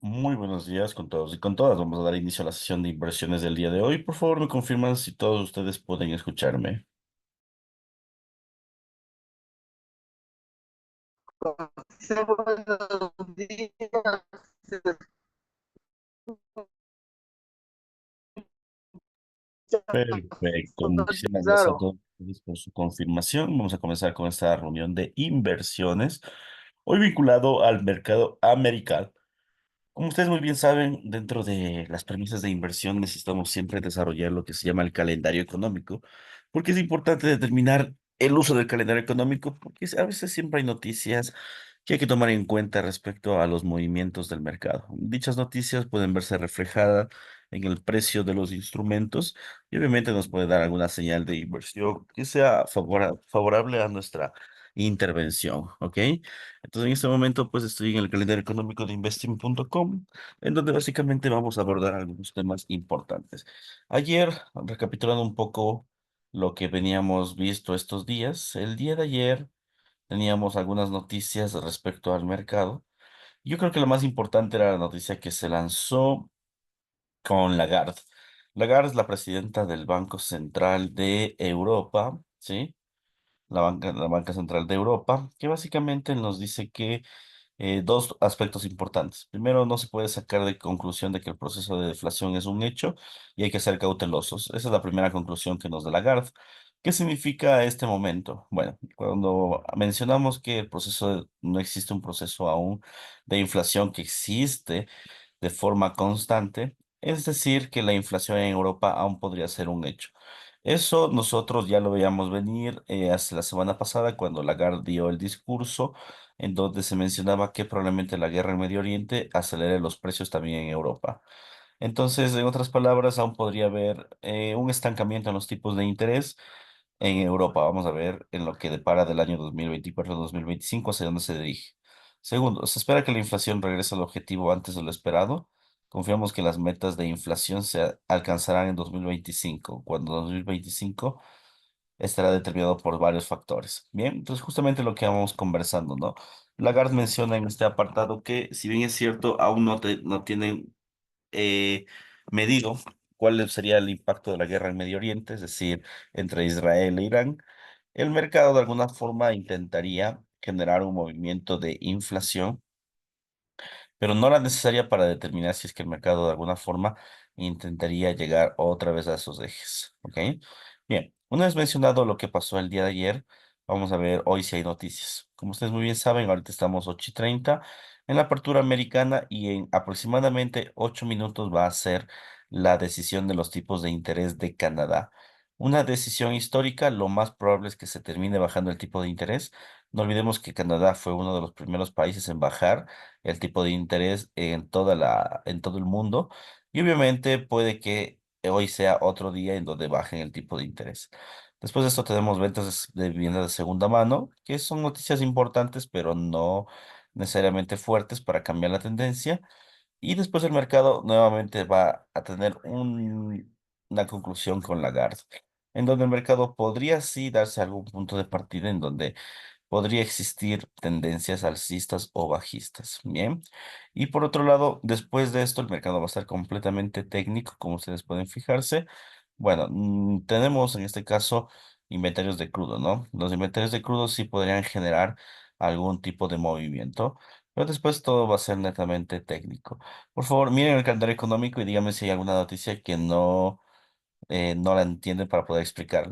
Muy buenos días con todos y con todas. Vamos a dar inicio a la sesión de inversiones del día de hoy. Por favor, me confirman si todos ustedes pueden escucharme. Sí, buenos días. Perfecto. Muchísimas gracias a Claro, todos ustedes por su confirmación. Vamos a comenzar con esta reunión de inversiones, hoy vinculado al mercado americano. Como ustedes muy bien saben, dentro de las premisas de inversión necesitamos siempre desarrollar lo que se llama el calendario económico, porque es importante determinar el uso del calendario económico, porque a veces siempre hay noticias que hay que tomar en cuenta respecto a los movimientos del mercado. Dichas noticias pueden verse reflejadas en el precio de los instrumentos y obviamente nos puede dar alguna señal de inversión que sea favorable a nuestra intervención, ¿ok? Entonces en este momento pues estoy en el calendario económico de investing.com, en donde básicamente vamos a abordar algunos temas importantes. Ayer, recapitulando un poco lo que veníamos visto estos días, el día de ayer teníamos algunas noticias respecto al mercado. Yo creo que lo más importante era la noticia que se lanzó con Lagarde. Lagarde es la presidenta del Banco Central de Europa, ¿sí? La Banca Central de Europa, que básicamente nos dice que dos aspectos importantes. Primero, no se puede sacar de conclusión de que el proceso de deflación es un hecho y hay que ser cautelosos. Esa es la primera conclusión que nos da Lagarde. ¿Qué significa este momento? Bueno, cuando mencionamos que no existe un proceso aún de inflación que existe de forma constante, es decir, que la inflación en Europa aún podría ser un hecho. Eso nosotros ya lo veíamos venir hace la semana pasada cuando Lagarde dio el discurso en donde se mencionaba que probablemente la guerra en Medio Oriente acelere los precios también en Europa. Entonces, en otras palabras, aún podría haber un estancamiento en los tipos de interés en Europa. Vamos a ver en lo que depara del año 2024-2025 hacia dónde se dirige. Segundo, se espera que la inflación regrese al objetivo antes de lo esperado. Confiamos que las metas de inflación se alcanzarán en 2025, cuando 2025 estará determinado por varios factores. Bien, entonces justamente lo que vamos conversando, ¿no? Lagarde menciona en este apartado que, si bien es cierto, aún no tienen eh, medido cuál sería el impacto de la guerra en Medio Oriente, es decir, entre Israel e Irán, el mercado de alguna forma intentaría generar un movimiento de inflación, pero no la necesaria para determinar si es que el mercado de alguna forma intentaría llegar otra vez a esos ejes. ¿Ok? Bien, una vez mencionado lo que pasó el día de ayer, vamos a ver hoy si hay noticias. Como ustedes muy bien saben, ahorita estamos 8:30 en la apertura americana y en aproximadamente 8 minutos va a ser la decisión de los tipos de interés de Canadá. Una decisión histórica, lo más probable es que se termine bajando el tipo de interés. No olvidemos que Canadá fue uno de los primeros países en bajar el tipo de interés en todo el mundo. Y obviamente puede que hoy sea otro día en donde bajen el tipo de interés. Después de esto tenemos ventas de vivienda de segunda mano, que son noticias importantes, pero no necesariamente fuertes para cambiar la tendencia. Y después el mercado nuevamente va a tener una conclusión con Lagarde, en donde el mercado podría sí darse algún punto de partida en donde podría existir tendencias alcistas o bajistas. Bien. Y por otro lado, después de esto, el mercado va a estar completamente técnico, como ustedes pueden fijarse. Bueno, tenemos en este caso inventarios de crudo, ¿no? Los inventarios de crudo sí podrían generar algún tipo de movimiento, pero después todo va a ser netamente técnico. Por favor, miren el calendario económico y díganme si hay alguna noticia que no la entienden para poder explicar.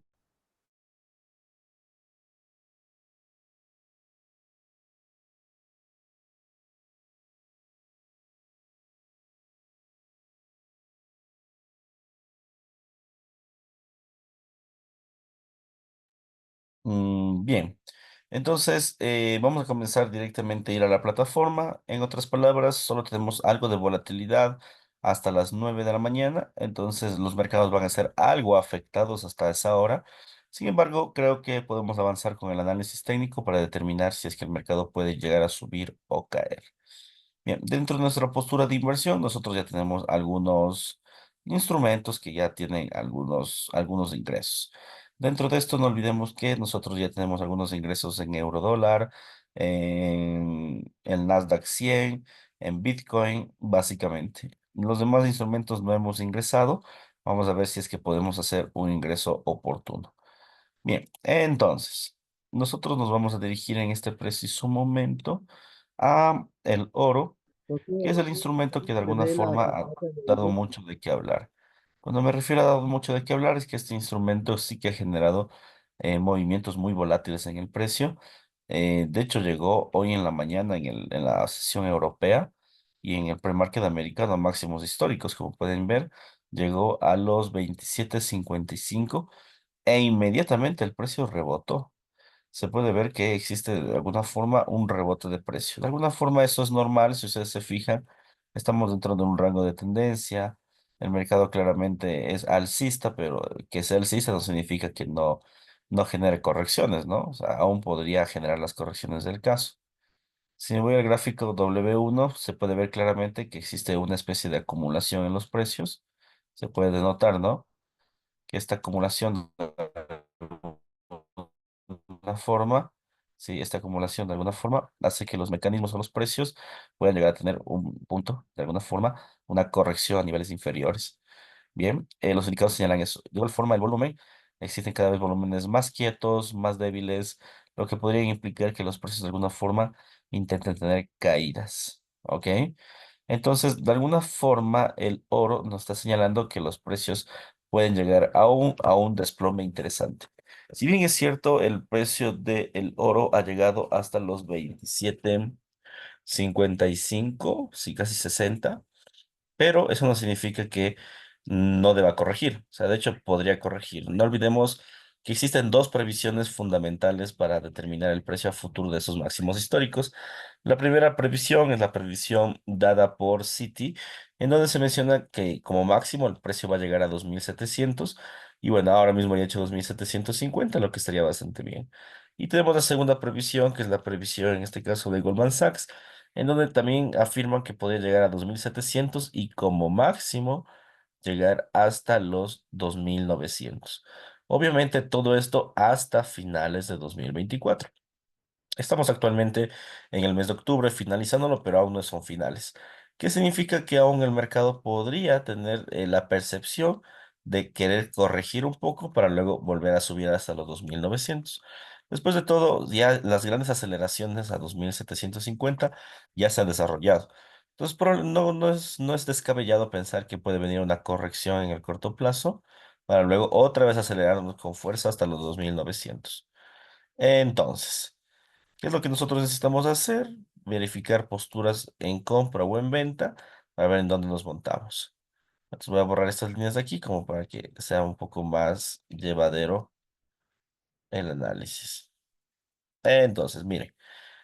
Bien, entonces vamos a comenzar directamente a ir a la plataforma. En otras palabras, solo tenemos algo de volatilidad hasta las 9 de la mañana, entonces los mercados van a ser algo afectados hasta esa hora. Sin embargo, creo que podemos avanzar con el análisis técnico para determinar si es que el mercado puede llegar a subir o caer. Bien, dentro de nuestra postura de inversión, nosotros ya tenemos algunos instrumentos que ya tienen algunos ingresos. Dentro de esto, no olvidemos que nosotros ya tenemos algunos ingresos en eurodólar, en el Nasdaq 100, en Bitcoin, básicamente. Los demás instrumentos no hemos ingresado. Vamos a ver si es que podemos hacer un ingreso oportuno. Bien, entonces, nosotros nos vamos a dirigir en este preciso momento a el oro, que es el instrumento que de alguna de la forma ha capacidad dado de mucho de qué hablar. Cuando me refiero a dado mucho de qué hablar, es que este instrumento sí que ha generado movimientos muy volátiles en el precio. De hecho, llegó hoy en la mañana en la sesión europea y en el premarket americano a máximos históricos, como pueden ver, llegó a los 27.55 e inmediatamente el precio rebotó. se puede ver que existe de alguna forma un rebote de precio. De alguna forma eso es normal, si ustedes se fijan, estamos dentro de un rango de tendencia. El mercado claramente es alcista, pero que sea alcista no significa que no genere correcciones, ¿no? O sea, aún podría generar las correcciones del caso. Si me voy al gráfico W1, se puede ver claramente que existe una especie de acumulación en los precios. Se puede denotar, ¿no? Que esta acumulación alguna forma, sí, esta acumulación de alguna forma hace que los mecanismos o los precios puedan llegar a tener un punto, de alguna forma, una corrección a niveles inferiores. Bien, los indicadores señalan eso. De igual forma, el volumen, existen cada vez volúmenes más quietos, más débiles, lo que podría implicar que los precios de alguna forma intenten tener caídas. ¿Ok? Entonces, de alguna forma, el oro nos está señalando que los precios pueden llegar a un desplome interesante. Si bien es cierto, el precio del oro ha llegado hasta los 27,55, sí, casi 60, pero eso no significa que no deba corregir. O sea, de hecho, podría corregir. No olvidemos que existen dos previsiones fundamentales para determinar el precio a futuro de esos máximos históricos. La primera previsión es la previsión dada por Citi, en donde se menciona que como máximo el precio va a llegar a 2.700 y bueno, ahora mismo ya he hecho 2.750, lo que estaría bastante bien. Y tenemos la segunda previsión, que es la previsión en este caso de Goldman Sachs, en donde también afirman que podría llegar a 2.700 y como máximo llegar hasta los 2.900. Obviamente todo esto hasta finales de 2024. Estamos actualmente en el mes de octubre finalizándolo, pero aún no son finales. ¿Qué significa? Que aún el mercado podría tener la percepción de querer corregir un poco para luego volver a subir hasta los 2.900. Después de todo, ya las grandes aceleraciones a 2.750 ya se han desarrollado. Entonces, no es descabellado pensar que puede venir una corrección en el corto plazo para luego otra vez acelerarnos con fuerza hasta los 2.900. Entonces, ¿qué es lo que nosotros necesitamos hacer? Verificar posturas en compra o en venta para ver en dónde nos montamos. Entonces voy a borrar estas líneas de aquí como para que sea un poco más llevadero el análisis. Entonces, miren.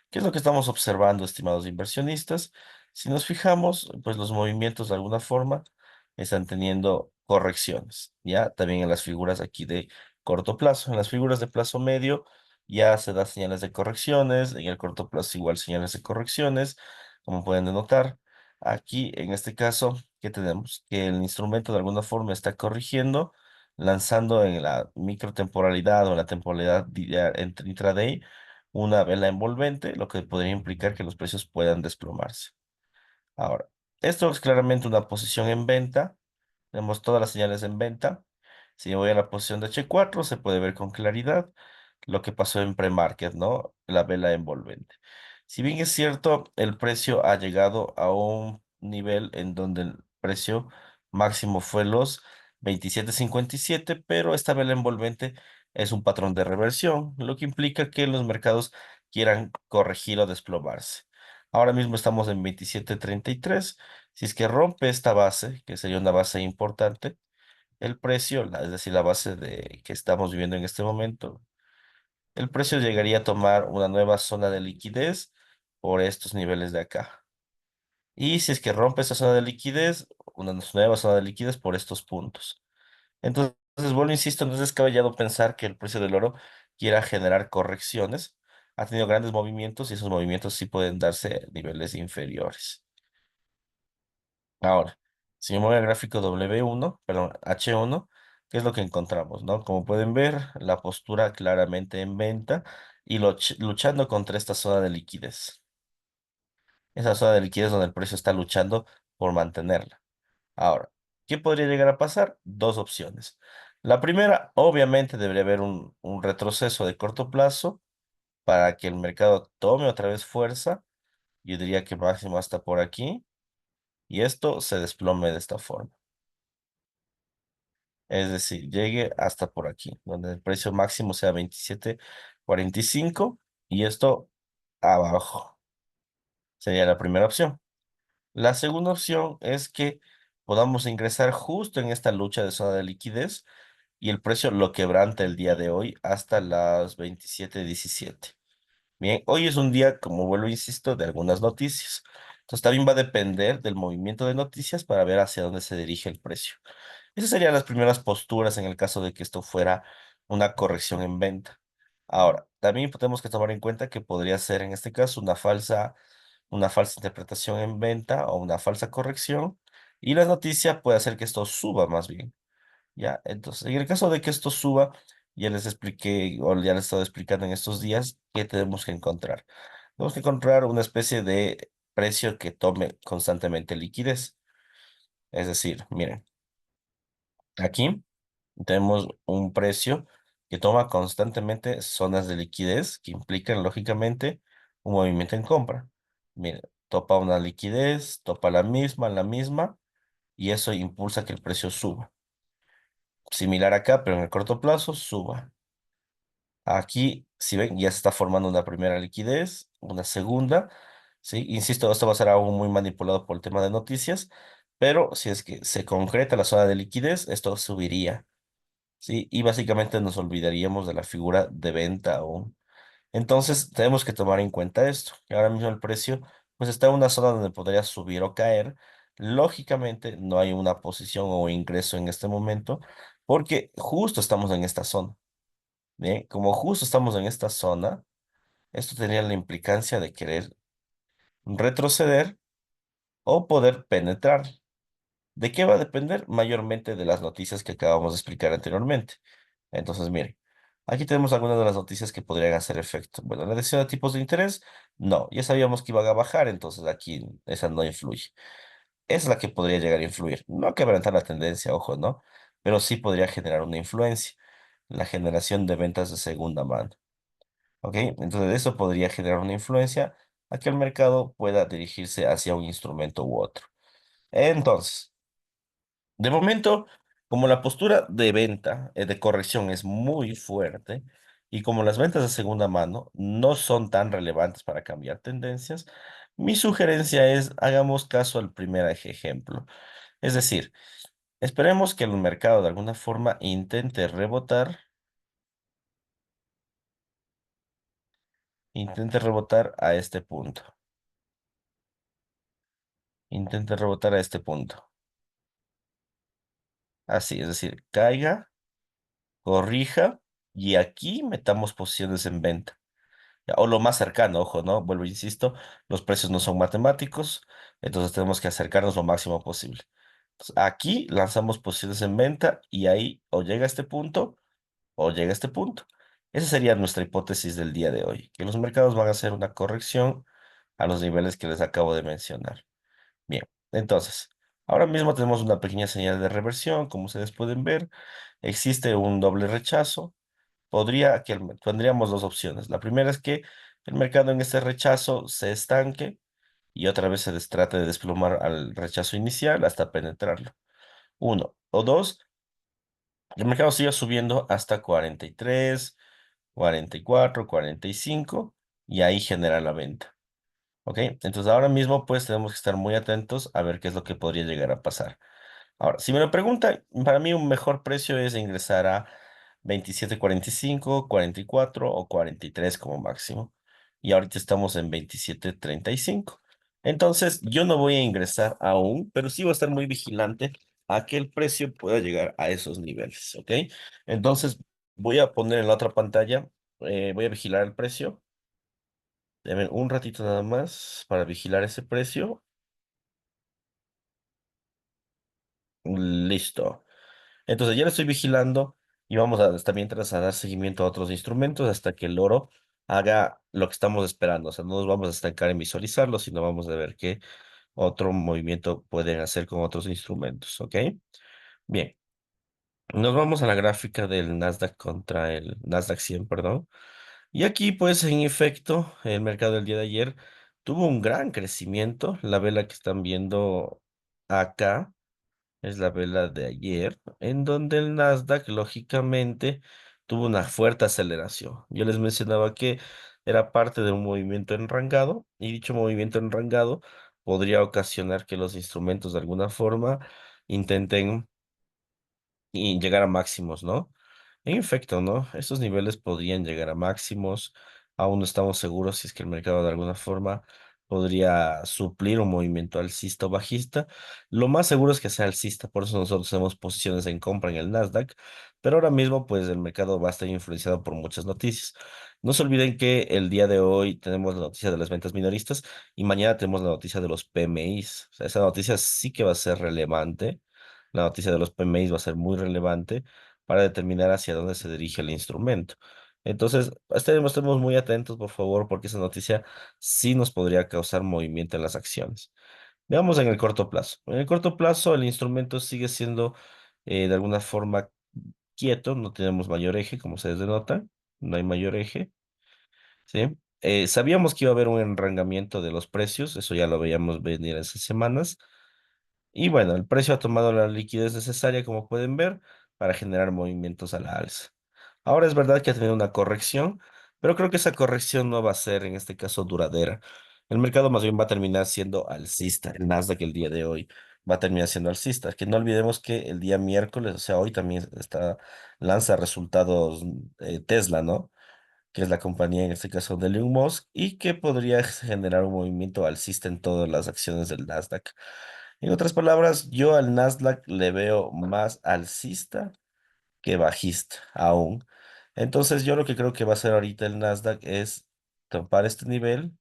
¿Qué es lo que estamos observando, estimados inversionistas? Si nos fijamos, pues los movimientos de alguna forma están teniendo correcciones, ¿ya? También en las figuras aquí de corto plazo. En las figuras de plazo medio ya se da señales de correcciones, en el corto plazo igual señales de correcciones, como pueden notar. Aquí, en este caso, ¿qué tenemos? Que el instrumento de alguna forma está corrigiendo, lanzando en la microtemporalidad o en la temporalidad entre intraday una vela envolvente, lo que podría implicar que los precios puedan desplomarse. Ahora, esto es claramente una posición en venta. Tenemos todas las señales en venta. Si voy a la posición de H4, se puede ver con claridad lo que pasó en pre-market, ¿no? La vela envolvente. Si bien es cierto, el precio ha llegado a un nivel en donde el precio máximo fue los 27,57, pero esta vela envolvente es un patrón de reversión, lo que implica que los mercados quieran corregir o desplomarse. Ahora mismo estamos en 27,33. Si es que rompe esta base, que sería una base importante, el precio, es decir, la base de que estamos viviendo en este momento, el precio llegaría a tomar una nueva zona de liquidez por estos niveles de acá. Y si es que rompe esta zona de liquidez, una nueva zona de liquidez por estos puntos. Entonces, vuelvo, insisto, no es descabellado pensar que el precio del oro quiera generar correcciones. Ha tenido grandes movimientos y esos movimientos sí pueden darse a niveles inferiores. Ahora, si me voy al gráfico W1, perdón, H1, ¿qué es lo que encontramos, no? Como pueden ver, la postura claramente en venta y luchando contra esta zona de liquidez. Esa zona de liquidez donde el precio está luchando por mantenerla. Ahora, ¿qué podría llegar a pasar? Dos opciones. La primera, obviamente, debería haber un retroceso de corto plazo para que el mercado tome otra vez fuerza. Yo diría que máximo hasta por aquí. Y esto se desplome de esta forma. Es decir, llegue hasta por aquí, donde el precio máximo sea 27,45 y esto abajo. Sería la primera opción. La segunda opción es que podamos ingresar justo en esta lucha de zona de liquidez y el precio lo quebranta el día de hoy hasta las 27:17. Bien, hoy es un día, como vuelvo, insisto, de algunas noticias. Entonces también va a depender del movimiento de noticias para ver hacia dónde se dirige el precio. Esas serían las primeras posturas en el caso de que esto fuera una corrección en venta. Ahora, también tenemos que tomar en cuenta que podría ser en este caso una falsa interpretación en venta o una falsa corrección, y la noticia puede hacer que esto suba más bien. ¿Ya? Entonces, en el caso de que esto suba, ya les expliqué o ya les he estado explicando en estos días qué tenemos que encontrar. Tenemos que encontrar una especie de precio que tome constantemente liquidez. Es decir, miren, aquí tenemos un precio que toma constantemente zonas de liquidez que implican, lógicamente, un movimiento en compra. Miren, topa una liquidez, topa la misma, y eso impulsa que el precio suba. Similar acá, pero en el corto plazo, suba. Aquí, si ven, ya se está formando una primera liquidez, una segunda, ¿sí? Insisto, esto va a ser algo muy manipulado por el tema de noticias, pero si es que se concreta la zona de liquidez, esto subiría, ¿sí? Y básicamente nos olvidaríamos de la figura de venta aún. Entonces, tenemos que tomar en cuenta esto, que ahora mismo el precio, pues está en una zona donde podría subir o caer. Lógicamente, no hay una posición o ingreso en este momento, porque justo estamos en esta zona. Bien, como justo estamos en esta zona, esto tendría la implicancia de querer retroceder o poder penetrar. ¿De qué va a depender? Mayormente de las noticias que acabamos de explicar anteriormente. Entonces, miren, aquí tenemos algunas de las noticias que podrían hacer efecto. Bueno, la decisión de tipos de interés, no, ya sabíamos que iban a bajar, entonces aquí esa no influye. Es la que podría llegar a influir. No quebrantar la tendencia, ojo, ¿no? Pero sí podría generar una influencia, la generación de ventas de segunda mano. ¿Ok? Entonces eso podría generar una influencia a que el mercado pueda dirigirse hacia un instrumento u otro. Entonces, de momento, como la postura de venta, de corrección es muy fuerte, y como las ventas de segunda mano no son tan relevantes para cambiar tendencias, mi sugerencia es hagamos caso al primer ejemplo. Es decir, esperemos que el mercado de alguna forma intente rebotar a este punto. Intente rebotar a este punto. Así, es decir, caiga, corrija y aquí metamos posiciones en venta. Ya, o lo más cercano, ojo, ¿no? Vuelvo, insisto, los precios no son matemáticos, entonces tenemos que acercarnos lo máximo posible. Entonces, aquí lanzamos posiciones en venta y ahí o llega a este punto o llega a este punto. Esa sería nuestra hipótesis del día de hoy, que los mercados van a hacer una corrección a los niveles que les acabo de mencionar. Bien, entonces, ahora mismo tenemos una pequeña señal de reversión, como ustedes pueden ver. Existe un doble rechazo. Tendríamos dos opciones. La primera es que el mercado en este rechazo se estanque y otra vez trate de desplomar al rechazo inicial hasta penetrarlo. Uno. O dos, el mercado siga subiendo hasta 43, 44, 45 y ahí genera la venta. ¿Ok? Entonces ahora mismo pues tenemos que estar muy atentos a ver qué es lo que podría llegar a pasar. Ahora, si me lo preguntan, para mí un mejor precio es ingresar a 27.45, 44 o 43 como máximo. Y ahorita estamos en 27.35. Entonces, yo no voy a ingresar aún, pero sí voy a estar muy vigilante a que el precio pueda llegar a esos niveles, ¿ok? Entonces, voy a poner en la otra pantalla, voy a vigilar el precio. Deme un ratito nada más para vigilar ese precio. Listo. Entonces ya lo estoy vigilando y vamos a hasta mientras a dar seguimiento a otros instrumentos hasta que el oro haga lo que estamos esperando. O sea, no nos vamos a estancar en visualizarlo, sino vamos a ver qué otro movimiento pueden hacer con otros instrumentos. ¿Ok? Bien, nos vamos a la gráfica del Nasdaq contra el Nasdaq 100, perdón. Y aquí, pues, en efecto, el mercado del día de ayer tuvo un gran crecimiento. La vela que están viendo acá es la vela de ayer, en donde el Nasdaq, lógicamente, tuvo una fuerte aceleración. Yo les mencionaba que era parte de un movimiento enrangado, y dicho movimiento enrangado podría ocasionar que los instrumentos de alguna forma intenten llegar a máximos, ¿no? En efecto, ¿no? Estos niveles podrían llegar a máximos. Aún no estamos seguros si es que el mercado de alguna forma podría suplir un movimiento alcista o bajista. Lo más seguro es que sea alcista, por eso nosotros tenemos posiciones en compra en el Nasdaq, pero ahora mismo pues el mercado va a estar influenciado por muchas noticias. No se olviden que el día de hoy tenemos la noticia de las ventas minoristas y mañana tenemos la noticia de los PMIs. O sea, esa noticia sí que va a ser relevante. La noticia de los PMIs va a ser muy relevante para determinar hacia dónde se dirige el instrumento. Entonces, estemos muy atentos, por favor, porque esa noticia sí nos podría causar movimiento en las acciones. Veamos en el corto plazo. En el corto plazo, el instrumento sigue siendo de alguna forma quieto, no tenemos mayor eje, como se denota, no hay mayor eje, ¿sí? Sabíamos que iba a haber un enrangamiento de los precios, eso ya lo veíamos venir esas semanas. Y bueno, el precio ha tomado la liquidez necesaria, como pueden ver, para generar movimientos a la alza. Ahora es verdad que ha tenido una corrección, pero creo que esa corrección no va a ser en este caso duradera. El mercado más bien va a terminar siendo alcista. El Nasdaq el día de hoy va a terminar siendo alcista. Que no olvidemos que el día miércoles, o sea, hoy también lanza resultados Tesla, ¿no? Que es la compañía en este caso de Elon Musk, y que podría generar un movimiento alcista en todas las acciones del Nasdaq. En otras palabras, yo al Nasdaq le veo más alcista que bajista aún. Entonces, yo lo que creo que va a hacer ahorita el Nasdaq es topar este nivel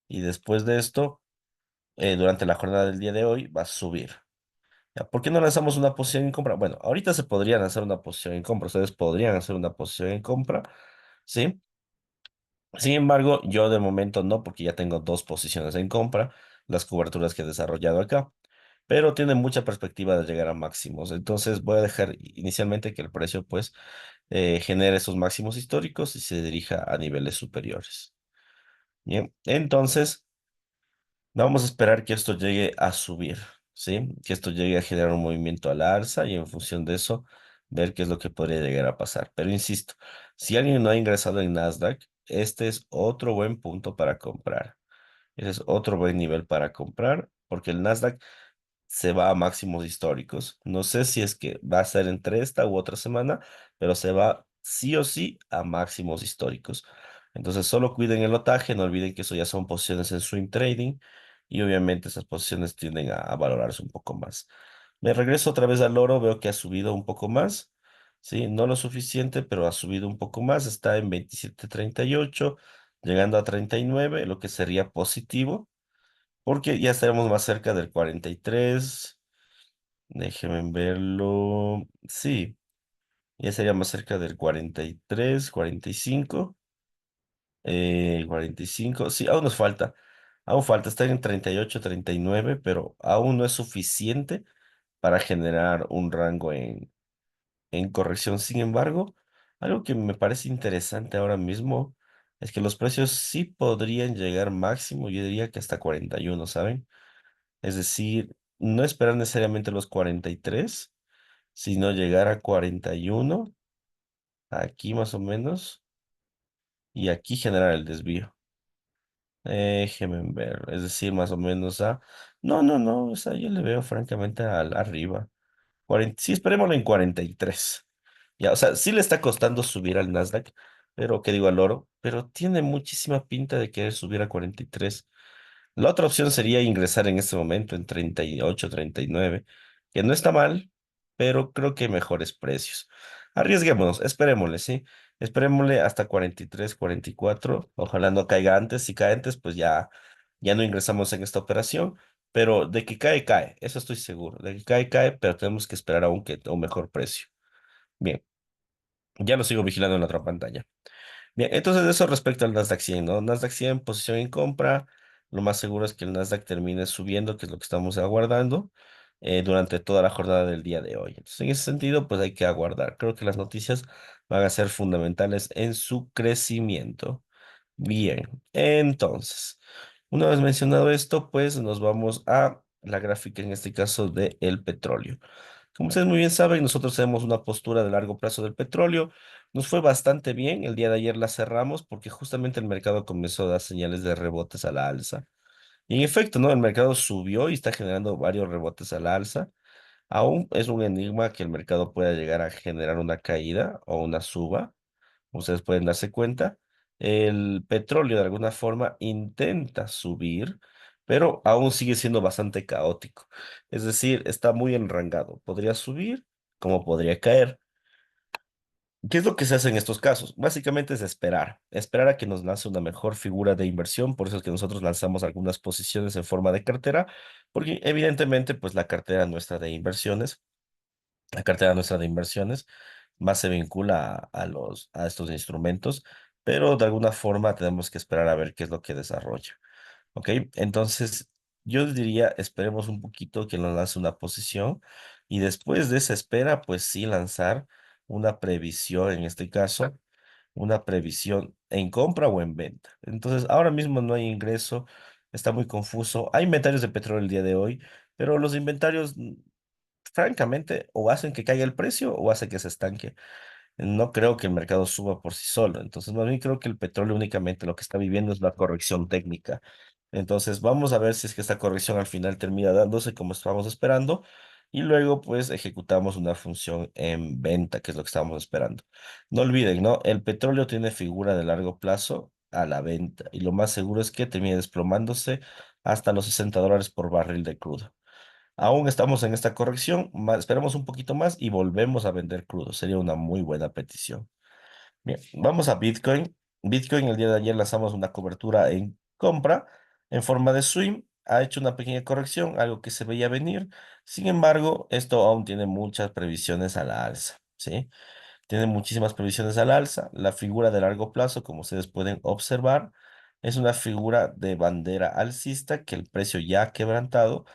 y después de esto, durante la jornada del día de hoy, va a subir. ¿Ya? ¿Por qué no lanzamos una posición en compra? Bueno, ahorita se podría lanzar una posición en compra, ustedes podrían hacer una posición en compra, ¿sí? Sin embargo, yo de momento no, porque ya tengo dos posiciones en compra, las coberturas que he desarrollado acá, pero tiene mucha perspectiva de llegar a máximos. Entonces voy a dejar inicialmente que el precio pues genere esos máximos históricos y se dirija a niveles superiores. Bien, entonces vamos a esperar que esto llegue a subir, ¿sí? Que esto llegue a generar un movimiento a la alza y en función de eso ver qué es lo que podría llegar a pasar. Pero insisto, si alguien no ha ingresado en Nasdaq, este es otro buen punto para comprar. Ese es otro buen nivel para comprar porque el Nasdaq se va a máximos históricos. No sé si es que va a ser entre esta u otra semana, pero se va sí o sí a máximos históricos. Entonces solo cuiden el lotaje, no olviden que eso ya son posiciones en swing trading y obviamente esas posiciones tienden a valorarse un poco más. Me regreso otra vez al oro, veo que ha subido un poco más. Sí, no lo suficiente, pero ha subido un poco más, está en 27.38, llegando a 39, lo que sería positivo porque ya estaremos más cerca del 43. Déjenme verlo. Sí, ya sería más cerca del 43, 45. 45. Sí, aún nos falta. Aún falta. Está en 38, 39, pero aún no es suficiente para generar un rango en corrección. Sin embargo, algo que me parece interesante ahora mismo es que los precios sí podrían llegar máximo, yo diría que hasta 41, ¿saben? Es decir, no esperar necesariamente los 43, sino llegar a 41, aquí más o menos, y aquí generar el desvío. Déjenme ver, es decir, más o menos a... No, no, no, o sea, yo le veo francamente al arriba. 40, sí, esperémoslo en 43. Ya, o sea, sí le está costando subir al Nasdaq, pero, ¿qué digo al oro? Pero tiene muchísima pinta de querer subir a 43. La otra opción sería ingresar en este momento en 38, 39, que no está mal, pero creo que mejores precios. Arriesguémonos, esperémosle, ¿sí? Esperémosle hasta 43, 44. Ojalá no caiga antes. Si cae antes, pues ya no ingresamos en esta operación. Pero de que cae, cae. Eso estoy seguro. De que cae, cae, pero tenemos que esperar aún que un mejor precio. Bien, ya lo sigo vigilando en la otra pantalla. Bien, entonces eso respecto al Nasdaq 100, ¿no? Nasdaq 100, posición en compra. Lo más seguro es que el Nasdaq termine subiendo, que es lo que estamos aguardando durante toda la jornada del día de hoy. Entonces, en ese sentido, pues hay que aguardar. Creo que las noticias van a ser fundamentales en su crecimiento. Bien, entonces, una vez mencionado esto, pues nos vamos a la gráfica, en este caso, de el petróleo. Como ustedes muy bien saben, nosotros tenemos una postura de largo plazo del petróleo. Nos fue bastante bien. El día de ayer la cerramos porque justamente el mercado comenzó a dar señales de rebotes a la alza. Y en efecto, ¿no? El mercado subió y está generando varios rebotes a la alza. Aún es un enigma que el mercado pueda llegar a generar una caída o una suba. Ustedes pueden darse cuenta. El petróleo de alguna forma intenta subir, pero aún sigue siendo bastante caótico. Es decir, está muy enrangado. Podría subir como podría caer. ¿Qué es lo que se hace en estos casos? Básicamente es esperar, esperar a que nos lance una mejor figura de inversión, por eso es que nosotros lanzamos algunas posiciones en forma de cartera, porque evidentemente pues la cartera nuestra de inversiones, la cartera nuestra de inversiones más se vincula a estos instrumentos, pero de alguna forma tenemos que esperar a ver qué es lo que desarrolla. ¿Ok? Entonces, yo diría, esperemos un poquito que nos lance una posición y después de esa espera, pues sí lanzar una previsión, en este caso, una previsión en compra o en venta. Entonces, ahora mismo no hay ingreso, está muy confuso. Hay inventarios de petróleo el día de hoy, pero los inventarios, francamente, o hacen que caiga el precio o hacen que se estanque. No creo que el mercado suba por sí solo. Entonces, más bien creo que el petróleo únicamente lo que está viviendo es la corrección técnica. Entonces, vamos a ver si es que esta corrección al final termina dándose como estábamos esperando. Y luego, pues, ejecutamos una función en venta, que es lo que estábamos esperando. No olviden, ¿no? El petróleo tiene figura de largo plazo a la venta. Y lo más seguro es que termine desplomándose hasta los $60 por barril de crudo. Aún estamos en esta corrección, esperamos un poquito más y volvemos a vender crudo. Sería una muy buena petición. Bien, vamos a Bitcoin. Bitcoin el día de ayer lanzamos una cobertura en compra en forma de swing. Ha hecho una pequeña corrección, algo que se veía venir. Sin embargo, esto aún tiene muchas previsiones a la alza, ¿sí? Tiene muchísimas previsiones al alza. La figura de largo plazo, como ustedes pueden observar, es una figura de bandera alcista que el precio ya ha quebrantado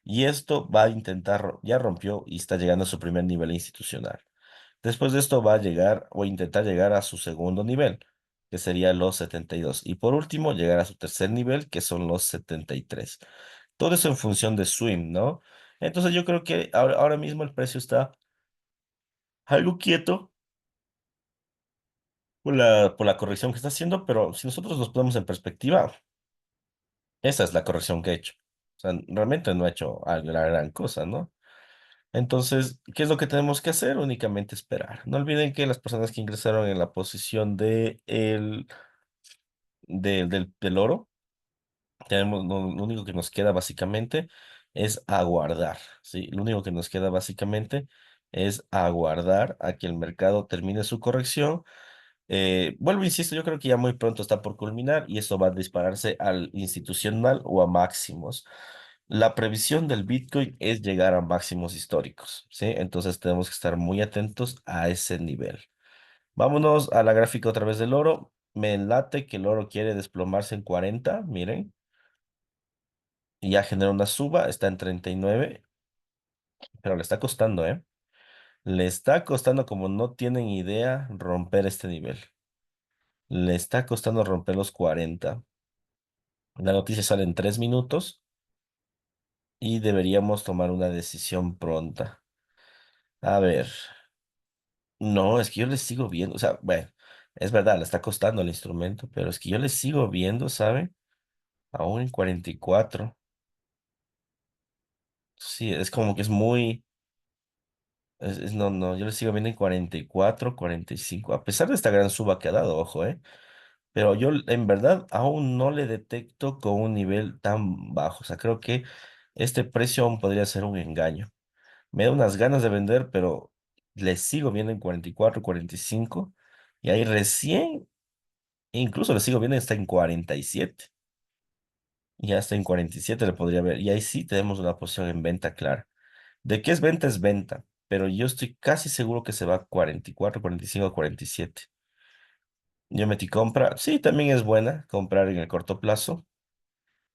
y esto va a intentar, ya rompió y está llegando a su primer nivel institucional. Después de esto va a llegar o intentar llegar a su segundo nivel, que sería los 72. Y por último, llegar a su tercer nivel, que son los 73. Todo eso en función de swing, ¿no? Entonces yo creo que ahora mismo el precio está algo quieto por la corrección que está haciendo, pero si nosotros nos ponemos en perspectiva, esa es la corrección que ha hecho. O sea, realmente no ha hecho la gran cosa, ¿no? Entonces, ¿qué es lo que tenemos que hacer? Únicamente esperar. No olviden que las personas que ingresaron en la posición del oro, tenemos, lo único que nos queda básicamente es aguardar, ¿sí? Lo único que nos queda básicamente es aguardar a que el mercado termine su corrección. Vuelvo, insisto, yo creo que ya muy pronto está por culminar y eso va a dispararse al institucional o a máximos. La previsión del Bitcoin es llegar a máximos históricos, ¿sí? Entonces tenemos que estar muy atentos a ese nivel. Vámonos a la gráfica otra vez del oro. Me late que el oro quiere desplomarse en 40, miren, y ya genera una suba, está en 39, pero le está costando, ¿eh? Le está costando como no tienen idea romper este nivel. Le está costando romper los 40. La noticia sale en 3 minutos y deberíamos tomar una decisión pronta. A ver, no, es que yo le sigo viendo, o sea, bueno, es verdad, le está costando el instrumento, pero es que yo le sigo viendo, ¿sabe? Aún en 44. Sí, es como que es muy, no, no, yo le sigo viendo en 44, 45, a pesar de esta gran suba que ha dado, ojo, ¿eh? Pero yo en verdad aún no le detecto con un nivel tan bajo, o sea, creo que este precio aún podría ser un engaño. Me da unas ganas de vender, pero le sigo viendo en 44, 45. Y ahí recién, incluso le sigo viendo hasta en 47. Y ya hasta en 47 le podría ver. Y ahí sí tenemos una posición en venta clara. De qué es venta, es venta. Pero yo estoy casi seguro que se va a 44, 45, 47. Yo metí compra. Sí, también es buena comprar en el corto plazo.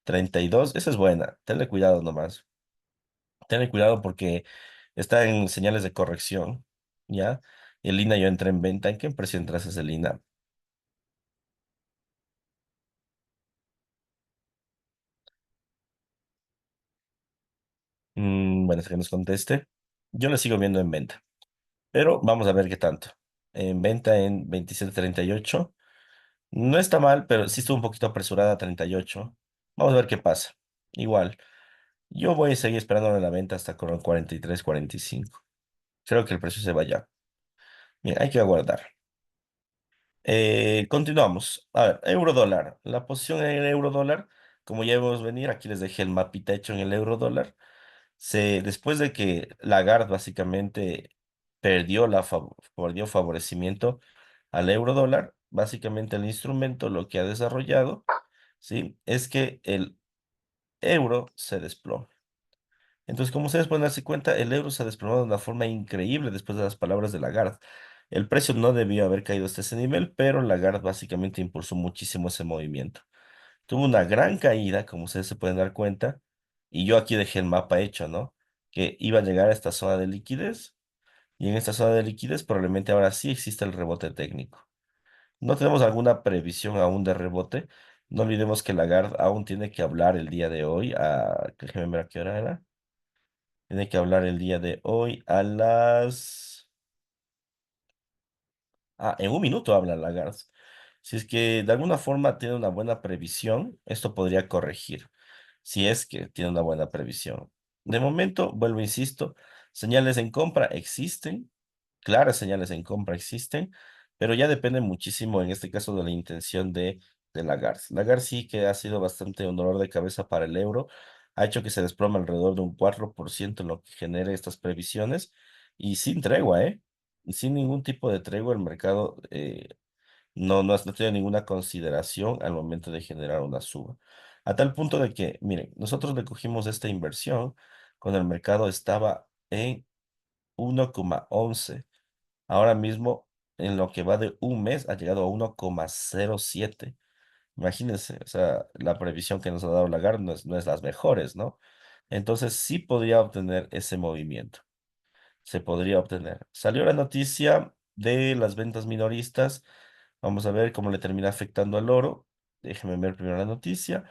32, esa es buena. Tenle cuidado nomás. Tenle cuidado porque está en señales de corrección, ¿ya? Y el Lina yo entré en venta. ¿En qué precio entras ese Lina? Bueno, hasta que nos conteste. Yo le sigo viendo en venta, pero vamos a ver qué tanto. En venta en 27.38. No está mal, pero sí estuvo un poquito apresurada a 38. Vamos a ver qué pasa. Igual. Yo voy a seguir esperando en la venta hasta con el 43, 45. Creo que el precio se vaya. Bien, hay que aguardar. Continuamos. A ver, euro dólar. La posición en el euro dólar, como ya vemos venir, aquí les dejé el mapita hecho en el euro dólar. Después de que Lagarde básicamente perdió favorecimiento al euro dólar, básicamente el instrumento lo que ha desarrollado, ¿sí? Es que el euro se desploma. Entonces, como ustedes pueden darse cuenta, el euro se ha desplomado de una forma increíble después de las palabras de Lagarde. El precio no debió haber caído hasta ese nivel, pero Lagarde básicamente impulsó muchísimo ese movimiento. Tuvo una gran caída, como ustedes se pueden dar cuenta, y yo aquí dejé el mapa hecho, ¿no? Que iba a llegar a esta zona de liquidez, y en esta zona de liquidez probablemente ahora sí existe el rebote técnico. No tenemos alguna previsión aún de rebote. No olvidemos que Lagarde aún tiene que hablar el día de hoy, déjenme ver a qué hora era. Tiene que hablar el día de hoy a las... Ah, en un minuto habla Lagarde. Si es que de alguna forma tiene una buena previsión, esto podría corregir. Si es que tiene una buena previsión. De momento, vuelvo, insisto, señales en compra existen, claras señales en compra existen, pero ya depende muchísimo, en este caso, de la intención de Lagarde. Lagarde sí que ha sido bastante un dolor de cabeza para el euro, ha hecho que se desplome alrededor de un 4% en lo que genere estas previsiones, y sin tregua, ¿eh? Sin ningún tipo de tregua, el mercado no tiene ninguna consideración al momento de generar una suba. A tal punto de que, miren, nosotros le cogimos esta inversión cuando el mercado estaba en 1,11. Ahora mismo, en lo que va de un mes, ha llegado a 1,07. Imagínense, o sea, la previsión que nos ha dado Lagarde no es las mejores, ¿no? Entonces sí podría obtener ese movimiento, se podría obtener. Salió la noticia de las ventas minoristas. Vamos a ver cómo le termina afectando al oro. Déjeme ver primero la noticia.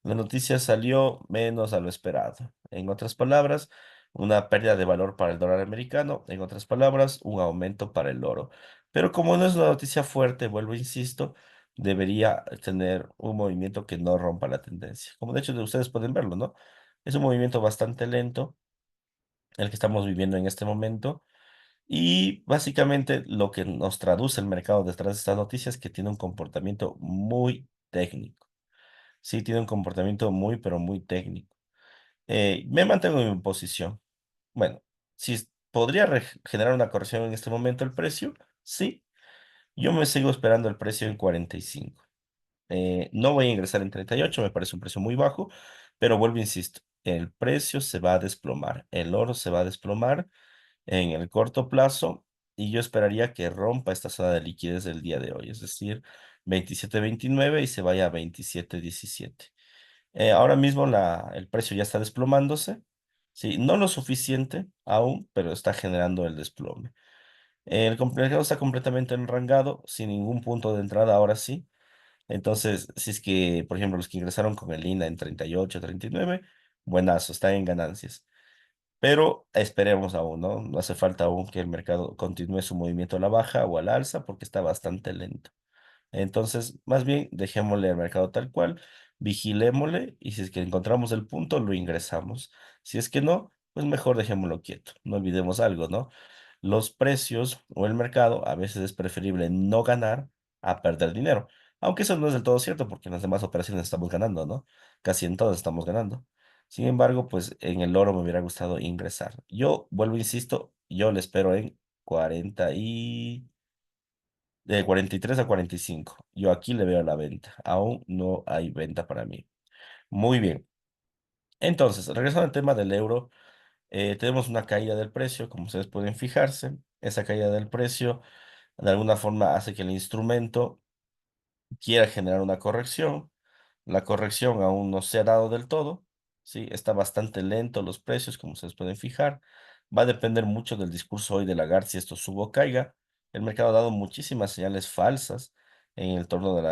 La noticia salió menos a lo esperado. En otras palabras, una pérdida de valor para el dólar americano. En otras palabras, un aumento para el oro. Pero como no es una noticia fuerte, vuelvo, insisto, debería tener un movimiento que no rompa la tendencia. Como de hecho ustedes pueden verlo, ¿no? Es un movimiento bastante lento el que estamos viviendo en este momento. Y básicamente lo que nos traduce el mercado detrás de estas noticias es que tiene un comportamiento muy técnico. Sí, tiene un comportamiento muy, pero muy técnico. Me mantengo en mi posición. Bueno, si podría generar una corrección en este momento el precio, sí. Yo me sigo esperando el precio en 45. No voy a ingresar en 38, me parece un precio muy bajo, pero vuelvo, insisto, el precio se va a desplomar, el oro se va a desplomar en el corto plazo y yo esperaría que rompa esta zona de liquidez del día de hoy, es decir, 27.29 y se vaya a 27.17. Ahora mismo el precio ya está desplomándose, sí, no lo suficiente aún, pero está generando el desplome. El mercado está completamente enrangado, sin ningún punto de entrada ahora sí. Entonces, si es que, por ejemplo, los que ingresaron con el INA en 38, 39, buenazo, están en ganancias. Pero esperemos aún, ¿no? No hace falta aún que el mercado continúe su movimiento a la baja o al alza porque está bastante lento. Entonces, más bien, dejémosle al mercado tal cual, vigilémosle y si es que encontramos el punto, lo ingresamos. Si es que no, pues mejor dejémoslo quieto. No olvidemos algo, ¿no? Los precios o el mercado a veces es preferible no ganar a perder dinero. Aunque eso no es del todo cierto porque en las demás operaciones estamos ganando, ¿no? Casi en todas estamos ganando. Sin embargo, pues en el oro me hubiera gustado ingresar. Yo vuelvo, insisto, yo le espero en 40 de 43 a 45. Yo aquí le veo la venta. Aún no hay venta para mí. Muy bien. Entonces, regresando al tema del euro, tenemos una caída del precio, como ustedes pueden fijarse. Esa caída del precio de alguna forma hace que el instrumento quiera generar una corrección. La corrección aún no se ha dado del todo, ¿sí? Está bastante lento los precios, como ustedes pueden fijar. Va a depender mucho del discurso hoy de Lagarde si esto subo o caiga. El mercado ha dado muchísimas señales falsas en el torno de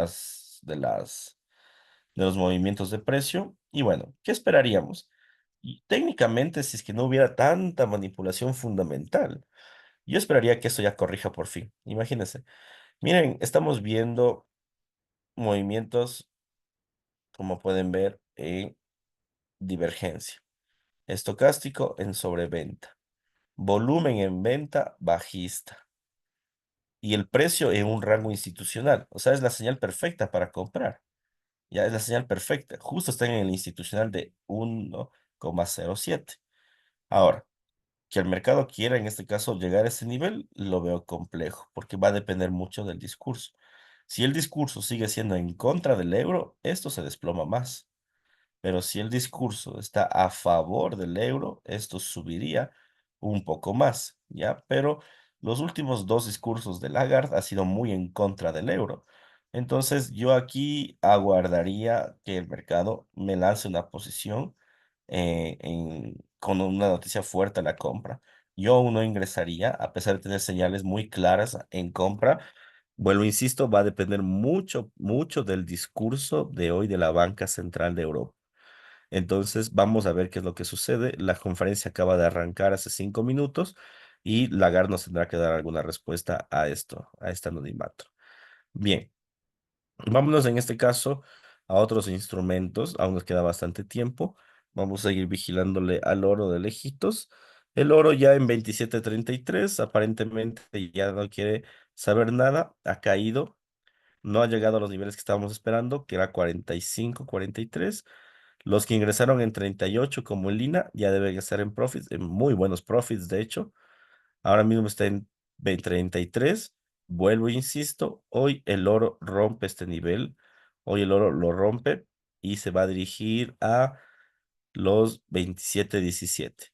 los movimientos de precio. Y bueno, ¿qué esperaríamos? Y técnicamente, si es que no hubiera tanta manipulación fundamental, yo esperaría que esto ya corrija por fin. Imagínense. Miren, estamos viendo movimientos, como pueden ver, en divergencia. estocástico en sobreventa, volumen en venta bajista y el precio en un rango institucional. O sea, es la señal perfecta para comprar. Ya es la señal perfecta. Justo está en el institucional de 1,07. Ahora, que el mercado quiera en este caso llegar a ese nivel, lo veo complejo, porque va a depender mucho del discurso. Si el discurso sigue siendo en contra del euro, esto se desploma más. Pero si el discurso está a favor del euro, esto subiría un poco más, ¿ya? Pero los últimos dos discursos de Lagarde ha sido muy en contra del euro. Entonces, yo aquí aguardaría que el mercado me lance una posición con una noticia fuerte a la compra. Yo aún no ingresaría, a pesar de tener señales muy claras en compra. Vuelvo, insisto, va a depender mucho, mucho del discurso de hoy de la Banca Central de Europa. Entonces, vamos a ver qué es lo que sucede. La conferencia acaba de arrancar hace 5 minutos y Lagarde nos tendrá que dar alguna respuesta a esto, a este anonimato. Bien, vámonos en este caso a otros instrumentos. Aún nos queda bastante tiempo. Vamos a seguir vigilándole al oro de lejitos. El oro ya en 27.33, aparentemente ya no quiere saber nada, ha caído, no ha llegado a los niveles que estábamos esperando, que era 45, 43. Los que ingresaron en 38 como Lina ya deben estar en profits, en muy buenos profits, de hecho. Ahora mismo está en 33. Vuelvo, e insisto, hoy el oro rompe este nivel. Hoy el oro lo rompe y se va a dirigir a los 27.17.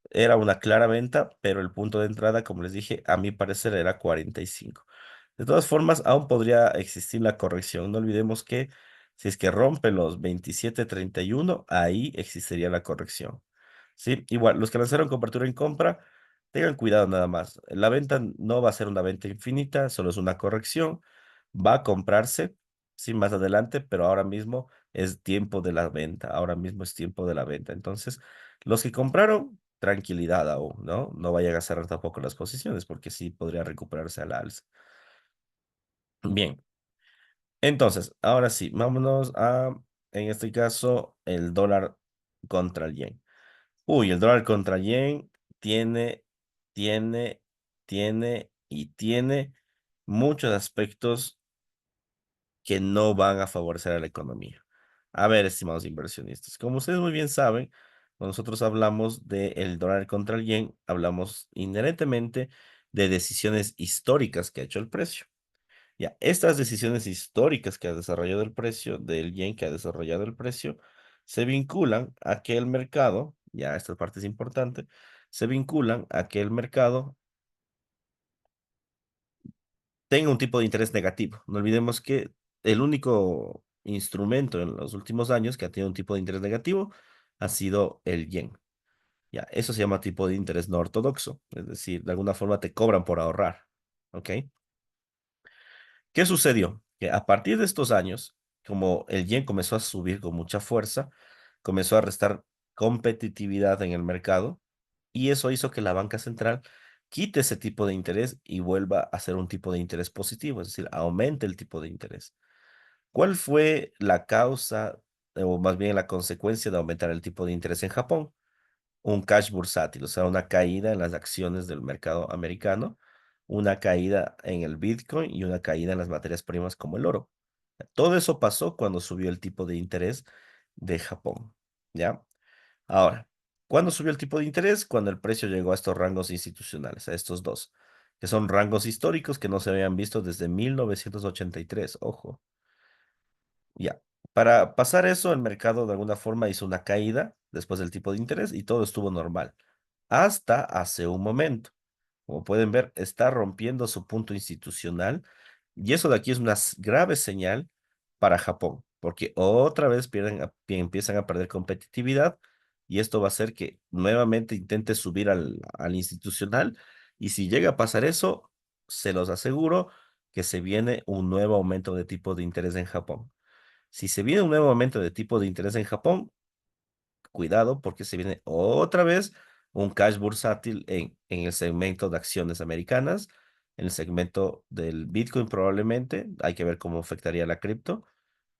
Era una clara venta, pero el punto de entrada, como les dije, a mi parecer era 45. De todas formas, aún podría existir la corrección. No olvidemos que si es que rompe los 27.31, ahí existiría la corrección. ¿Sí? Igual, los que lanzaron cobertura en compra, tengan cuidado nada más. La venta no va a ser una venta infinita, solo es una corrección. Va a comprarse, sí, más adelante, pero ahora mismo es tiempo de la venta. Ahora mismo es tiempo de la venta. Entonces, los que compraron, tranquilidad aún, ¿no? No vayan a cerrar tampoco las posiciones porque sí podría recuperarse a la alza. Bien, entonces, ahora sí, vámonos a, en este caso, el dólar contra el yen. Uy, el dólar contra el yen tiene, tiene, tiene muchos aspectos que no van a favorecer a la economía. A ver, estimados inversionistas, como ustedes muy bien saben, cuando nosotros hablamos del dólar contra el yen, hablamos inherentemente de decisiones históricas que ha hecho el precio. Ya, estas decisiones históricas que ha desarrollado el precio del yen, que ha desarrollado el precio, se vinculan a que el mercado, ya esta parte es importante, se vinculan a que el mercado tenga un tipo de interés negativo. No olvidemos que el único instrumento en los últimos años que ha tenido un tipo de interés negativo ha sido el yen. Ya, eso se llama tipo de interés no ortodoxo, es decir, de alguna forma te cobran por ahorrar. ¿Ok? ¿Qué sucedió? Que a partir de estos años, como el yen comenzó a subir con mucha fuerza, comenzó a restar competitividad en el mercado y eso hizo que la banca central quite ese tipo de interés y vuelva a ser un tipo de interés positivo, es decir, aumente el tipo de interés. ¿Cuál fue la causa o más bien la consecuencia de aumentar el tipo de interés en Japón? Un cash bursátil, o sea, una caída en las acciones del mercado americano, una caída en el Bitcoin y una caída en las materias primas como el oro. Todo eso pasó cuando subió el tipo de interés de Japón, ¿ya? Ahora, ¿cuándo subió el tipo de interés? Cuando el precio llegó a estos rangos institucionales, a estos dos, que son rangos históricos que no se habían visto desde 1983, ojo. Ya. Para pasar eso, el mercado de alguna forma hizo una caída después del tipo de interés y todo estuvo normal. Hasta hace un momento. Como pueden ver, está rompiendo su punto institucional y eso de aquí es una grave señal para Japón, porque otra vez empiezan a perder competitividad y esto va a hacer que nuevamente intente subir al institucional y si llega a pasar eso, se los aseguro que se viene un nuevo aumento de tipo de interés en Japón. Si se viene un nuevo aumento de tipo de interés en Japón, cuidado porque se viene otra vez un cash bursátil en el segmento de acciones americanas, en el segmento del Bitcoin probablemente, hay que ver cómo afectaría la cripto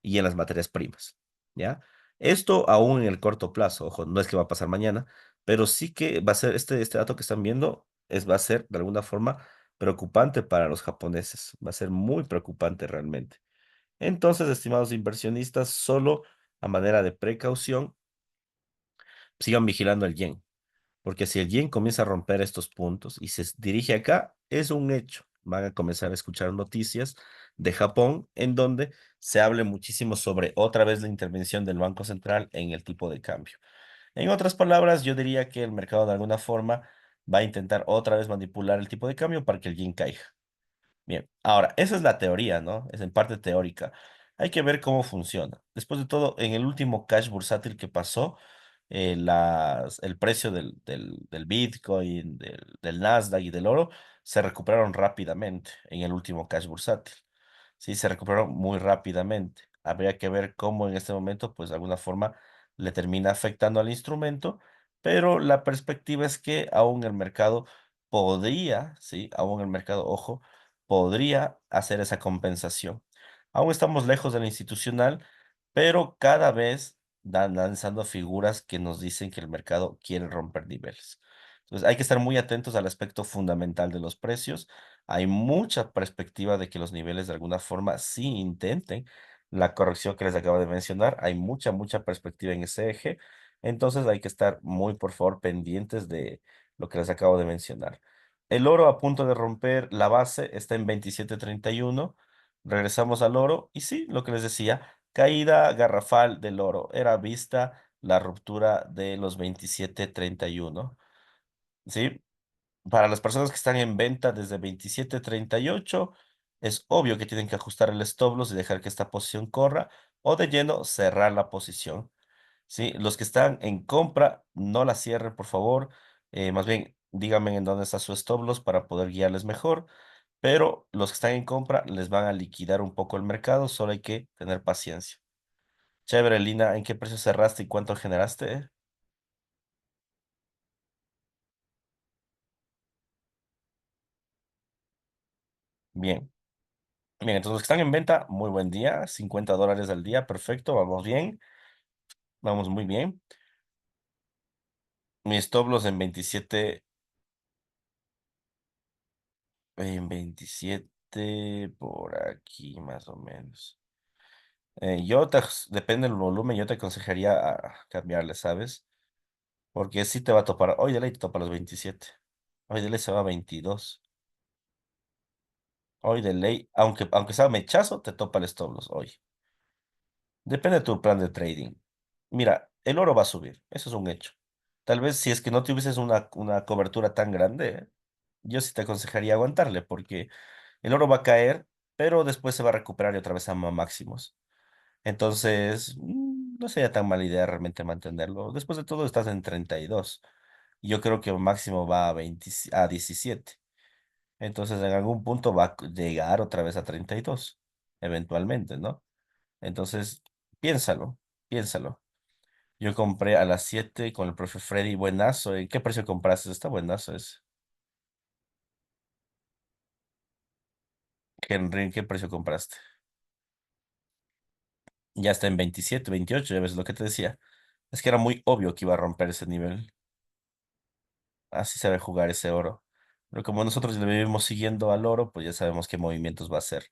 y en las materias primas, ¿ya? Esto aún en el corto plazo, ojo, no es que va a pasar mañana, pero sí que va a ser, este dato que están viendo va a ser de alguna forma preocupante para los japoneses, va a ser muy preocupante realmente. Entonces, estimados inversionistas, solo a manera de precaución, sigan vigilando el yen. Porque si el yen comienza a romper estos puntos y se dirige acá, es un hecho. Van a comenzar a escuchar noticias de Japón en donde se hable muchísimo sobre otra vez la intervención del Banco Central en el tipo de cambio. En otras palabras, yo diría que el mercado de alguna forma va a intentar otra vez manipular el tipo de cambio para que el yen caiga. Bien, ahora, esa es la teoría, ¿no? Es en parte teórica. Hay que ver cómo funciona. Después de todo, en el último cash bursátil que pasó, el precio del Bitcoin, del Nasdaq y del oro se recuperaron rápidamente en el último cash bursátil. Sí, se recuperaron muy rápidamente. Habría que ver cómo en este momento, pues de alguna forma le termina afectando al instrumento, pero la perspectiva es que aún el mercado podría, sí, aún el mercado, ojo, podría hacer esa compensación. Aún estamos lejos de la institucional, pero cada vez dan lanzando figuras que nos dicen que el mercado quiere romper niveles. Entonces hay que estar muy atentos al aspecto fundamental de los precios. Hay mucha perspectiva de que los niveles de alguna forma sí intenten la corrección que les acabo de mencionar. Hay mucha perspectiva en ese eje. Entonces hay que estar muy, por favor, pendientes de lo que les acabo de mencionar. El oro a punto de romper la base está en 27.31. Regresamos al oro y sí, lo que les decía, caída garrafal del oro. Era vista la ruptura de los 27.31. ¿Sí? Para las personas que están en venta desde 27.38, es obvio que tienen que ajustar el stop loss y dejar que esta posición corra o de lleno cerrar la posición. ¿Sí? Los que están en compra, no la cierren, por favor. Más bien, díganme en dónde está su stop loss para poder guiarles mejor. Pero los que están en compra les van a liquidar un poco el mercado, solo hay que tener paciencia. Chévere, Lina, ¿en qué precio cerraste y cuánto generaste? Bien. Bien, entonces los que están en venta, muy buen día, $50 al día, perfecto, vamos bien, vamos muy bien. Mi stop loss en 27 por aquí más o menos. Depende del volumen, yo te aconsejaría cambiarle, ¿sabes? Porque si te va a topar, hoy de ley te topa los 27, hoy de ley se va a 22, hoy de ley, aunque sea mechazo, te topa el stop loss hoy. Depende de tu plan de trading. Mira, el oro va a subir, eso es un hecho. Tal vez si es que no tuvieses una cobertura tan grande, yo sí te aconsejaría aguantarle, porque el oro va a caer, pero después se va a recuperar y otra vez a máximos. Entonces, no sería tan mala idea realmente mantenerlo. Después de todo, estás en 32. Yo creo que máximo va a 20 a 17. Entonces, en algún punto va a llegar otra vez a 32, eventualmente, ¿no? Entonces, piénsalo, piénsalo. Yo compré a las 7 con el profe Freddy, buenazo. ¿En qué precio compraste? Está buenazo ese. Henry, ¿en qué precio compraste? Ya está en 27, 28, ya ves lo que te decía. Es que era muy obvio que iba a romper ese nivel. Así sabe jugar ese oro. Pero como nosotros le vivimos siguiendo al oro, pues ya sabemos qué movimientos va a hacer.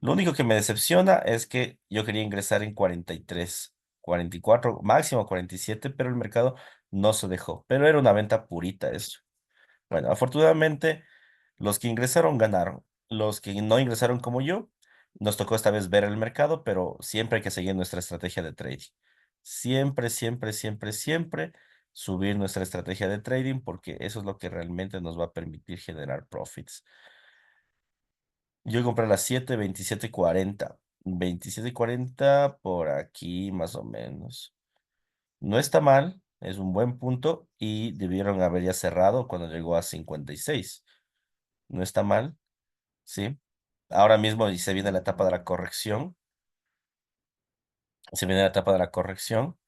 Lo único que me decepciona es que yo quería ingresar en 43, 44, máximo 47, pero el mercado no se dejó. Pero era una venta purita eso. Bueno, afortunadamente los que ingresaron ganaron. Los que no ingresaron como yo, nos tocó esta vez ver el mercado, pero siempre hay que seguir nuestra estrategia de trading. Siempre subir nuestra estrategia de trading porque eso es lo que realmente nos va a permitir generar profits. Yo compré a las 7:27:40. 27:40 por aquí más o menos. No está mal, es un buen punto y debieron haber ya cerrado cuando llegó a 56. No está mal, ¿sí? Ahora mismo y se viene la etapa de la corrección. Se viene la etapa de la corrección.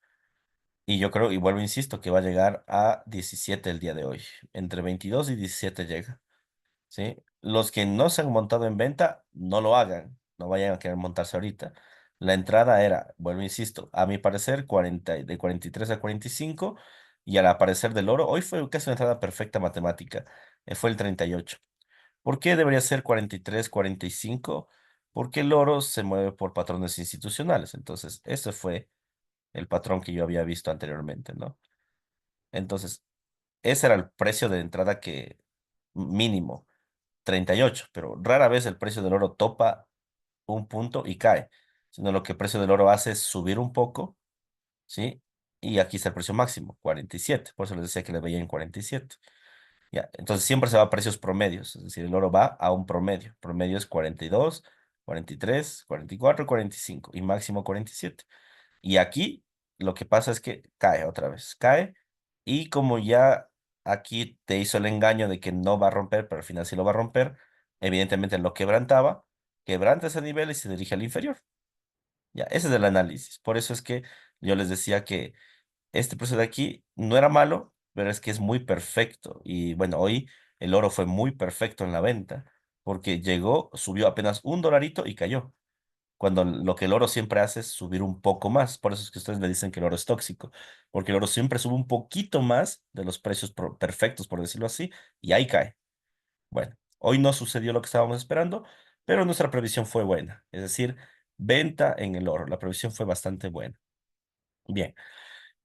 Y yo creo, y vuelvo, insisto, que va a llegar a 17 el día de hoy. Entre 22 y 17 llega. ¿Sí? Los que no se han montado en venta, no lo hagan. No vayan a querer montarse ahorita. La entrada era, bueno, insisto, a mi parecer, 40, de 43 a 45, y al parecer del oro, hoy fue casi una entrada perfecta matemática, fue el 38. ¿Por qué debería ser 43, 45? Porque el oro se mueve por patrones institucionales. Entonces, ese fue el patrón que yo había visto anteriormente, ¿no? Entonces, ese era el precio de entrada que mínimo, 38, pero rara vez el precio del oro topa un punto y cae, sino lo que el precio del oro hace es subir un poco, ¿sí? Y aquí está el precio máximo, 47, por eso les decía que le veía en 47. Ya, entonces siempre se va a precios promedios, es decir, el oro va a un promedio. Promedio es 42, 43, 44, 45 y máximo 47. Y aquí lo que pasa es que cae otra vez, cae y como ya aquí te hizo el engaño de que no va a romper, pero al final sí lo va a romper, evidentemente lo quebrantaba, quebranta ese nivel y se dirige al inferior. Ya, ese es el análisis. Por eso es que yo les decía que este precio de aquí no era malo, pero es que es muy perfecto. Y bueno, hoy el oro fue muy perfecto en la venta, porque llegó, subió apenas un dolarito y cayó. Cuando lo que el oro siempre hace es subir un poco más. Por eso es que ustedes le dicen que el oro es tóxico, porque el oro siempre sube un poquito más de los precios perfectos, por decirlo así, y ahí cae. Bueno, hoy no sucedió lo que estábamos esperando, pero nuestra previsión fue buena. Es decir, venta en el oro. La previsión fue bastante buena. Bien.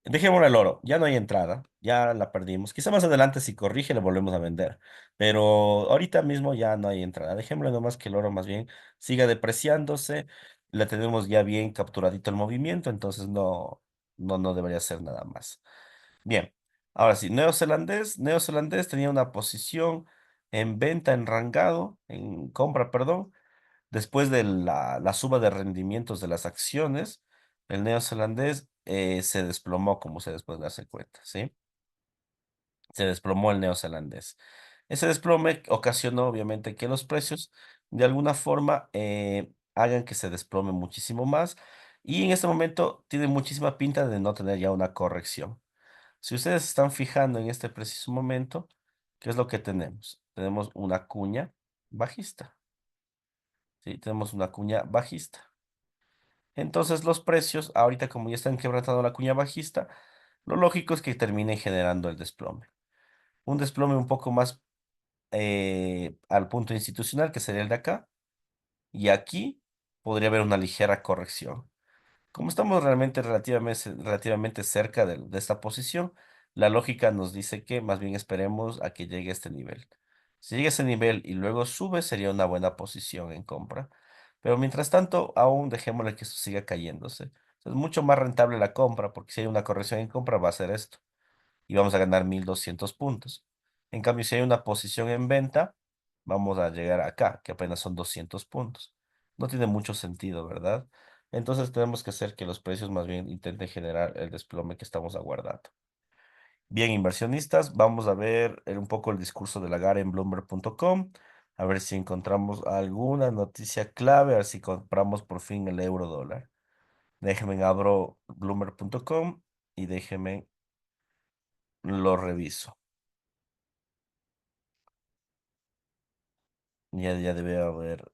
Dejémoslo al oro, ya no hay entrada, ya la perdimos. Quizá más adelante si corrige le volvemos a vender, pero ahorita mismo ya no hay entrada. Dejémosle nomás que el oro más bien siga depreciándose, le tenemos ya bien capturadito el movimiento, entonces no debería hacer nada más. Bien, ahora sí, neozelandés tenía una posición en venta en rangado, en compra, perdón. Después de la suba de rendimientos de las acciones, el neozelandés se desplomó, como ustedes pueden darse cuenta, ¿sí? Se desplomó el neozelandés. Ese desplome ocasionó, obviamente, que los precios de alguna forma hagan que se desplome muchísimo más y en este momento tiene muchísima pinta de no tener ya una corrección. Si ustedes se están fijando en este preciso momento, ¿qué es lo que tenemos? Tenemos una cuña bajista, ¿sí? Tenemos una cuña bajista. Entonces los precios, ahorita como ya están quebrantando la cuña bajista, lo lógico es que termine generando el desplome. Un desplome un poco más al punto institucional, que sería el de acá, y aquí podría haber una ligera corrección. Como estamos realmente relativamente cerca de esta posición, la lógica nos dice que más bien esperemos a que llegue a este nivel. Si llega a ese nivel y luego sube, sería una buena posición en compra. Pero mientras tanto, aún dejémosle que esto siga cayéndose. Es mucho más rentable la compra, porque si hay una corrección en compra, va a ser esto. Y vamos a ganar 1200 puntos. En cambio, si hay una posición en venta, vamos a llegar acá, que apenas son 200 puntos. No tiene mucho sentido, ¿verdad? Entonces tenemos que hacer que los precios más bien intenten generar el desplome que estamos aguardando. Bien, inversionistas, vamos a ver un poco el discurso de Lagarde en Bloomberg.com, a ver si encontramos alguna noticia clave, a ver si compramos por fin el euro dólar. Déjenme abro Bloomberg.com y déjenme lo reviso. Ya debe haber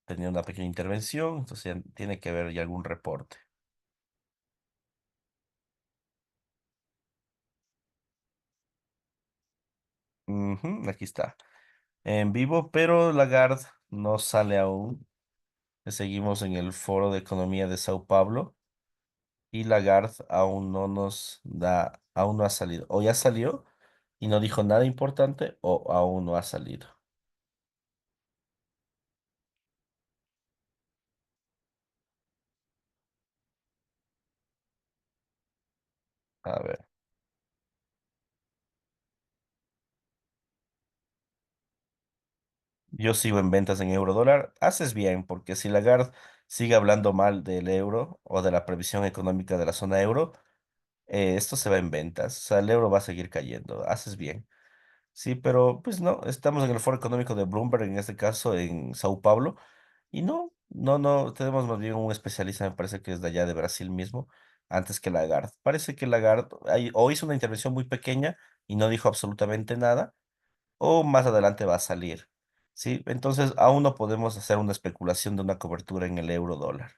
tenido una pequeña intervención, entonces ya tiene que haber ya algún reporte. Ujú, aquí está. En vivo, pero Lagarde no sale aún. Seguimos en el Foro de Economía de Sao Paulo y Lagarde aún no nos da, aún no ha salido. O ya salió y no dijo nada importante o aún no ha salido. A ver, yo sigo en ventas en euro dólar. Haces bien, porque si Lagarde sigue hablando mal del euro o de la previsión económica de la zona euro, esto se va en ventas. O sea, el euro va a seguir cayendo. Haces bien. Sí, pero pues no, estamos en el Foro Económico de Bloomberg, en este caso en Sao Paulo, y no, tenemos más bien un especialista, me parece que es de allá de Brasil mismo, antes que Lagarde. Parece que Lagarde o hizo una intervención muy pequeña y no dijo absolutamente nada, o más adelante va a salir. Sí, entonces aún no podemos hacer una especulación de una cobertura en el euro dólar.